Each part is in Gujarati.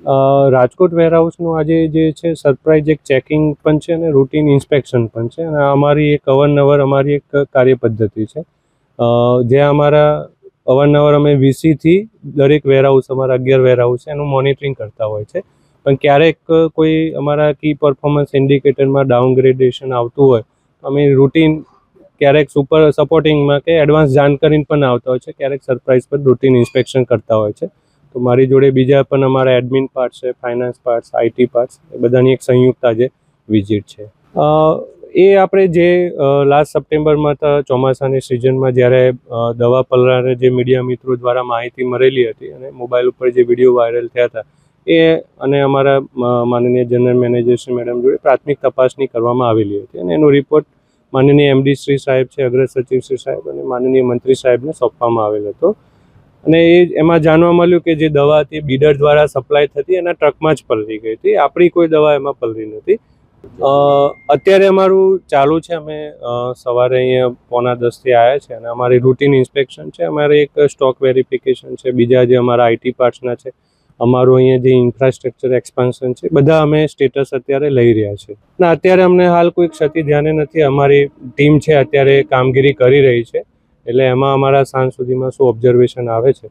રાજકોટ વેરહાઉસનું આજે જે છે સરપ્રાઇઝ એક ચેકિંગ પણ છે અને રૂટીન ઇન્સ્પેક્શન પણ છે અને અમારી એક અવારનવાર અમારી એક કાર્ય પદ્ધતિ છે જે અમારા અવારનવાર અમે વીસીથી દરેક વેરહાઉસ અમારા 11 વેરહાઉસ છે એનું મોનિટરિંગ કરતા હોય છે. પણ ક્યારેક કોઈ અમારા કી પરફોર્મન્સ ઇન્ડિકેટરમાં ડાઉનગ્રેડેશન આવતું હોય અમે રૂટીન ક્યારેક સપોર્ટિંગમાં કે એડવાન્સ જાણ કરીને પણ આવતા હોય છે, ક્યારેક સરપ્રાઇઝ પર રૂટીન ઇન્સ્પેક્શન કરતા હોય છે. તો મારી જોડે બીજા પણ અમારા એડમિન પાર્ટ છે, ફાઇનાન્સ પાર્ટ્સ, આઈટી પાર્ટ્સ, એ બધાની એક સંયુક્ત આજે વિઝિટ છે. એ આપણે જે લાસ્ટ સપ્ટેમ્બરમાં ચોમાસાની સિઝનમાં જ્યારે દવા પલરાને જે મીડિયા મિત્રો દ્વારા માહિતી મળેલી હતી અને મોબાઈલ ઉપર જે વિડીયો વાયરલ થયા હતા એ અને અમારા માનનીય જનરલ મેનેજર શ્રી મેડમ જોડે પ્રાથમિક તપાસણી કરવામાં આવેલી હતી અને એનો રિપોર્ટ માનનીય એમડી શ્રી સાહેબ છે, અગ્ર સચિવ શ્રી સાહેબ અને માનનીય મંત્રી સાહેબને સોંપવામાં આવેલ હતો. અને એમાં જાણવા મળ્યું કે જે દવા હતી બીડર દ્વારા સપ્લાય થતી એના ટ્રકમાં જ પલરી ગઈ હતી, આપણી કોઈ દવા એમાં પલરી નથી. અત્યારે અમારું ચાલુ છે, અમે સવારે અહીંયા 9:45 આવ્યા છે અને અમારી રૂટીન ઇન્સ્પેક્શન છે, અમારે એક સ્ટોક વેરિફિકેશન છે, બીજા જે અમારા આઈટી પાર્ટ્સના છે, અમારું અહીંયા જે ઇન્ફ્રાસ્ટ્રક્ચર એક્સપાન્શન છે, બધા અમે સ્ટેટસ અત્યારે લઈ રહ્યા છે. અને અત્યારે અમને હાલ કોઈ ક્ષતિ ધ્યાને નથી, અમારી ટીમ છે અત્યારે કામગીરી કરી રહી છે, એટલે એમાં અમારા સાંજ સુધીમાં શું ઓબ્ઝર્વેશન આવે છે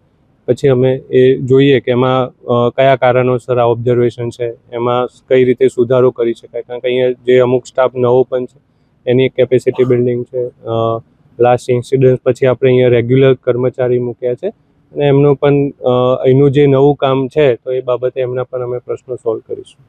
પછી અમે એ જોઈએ કે એમાં કયા કારણોસર આ ઓબ્ઝર્વેશન છે, એમાં કઈ રીતે સુધારો કરી શકાય. કારણ કે અહીંયા જે અમુક સ્ટાફ નવો પણ છે એની કેપેસિટી બિલ્ડિંગ છે. લાસ્ટ ઇન્સિડન્ટ પછી આપણે અહીંયા રેગ્યુલર કર્મચારી મૂક્યા છે અને એમનું પણ અહીંનું જે નવું કામ છે તો એ બાબતે એમના પણ અમે પ્રશ્નો સોલ્વ કરીશું.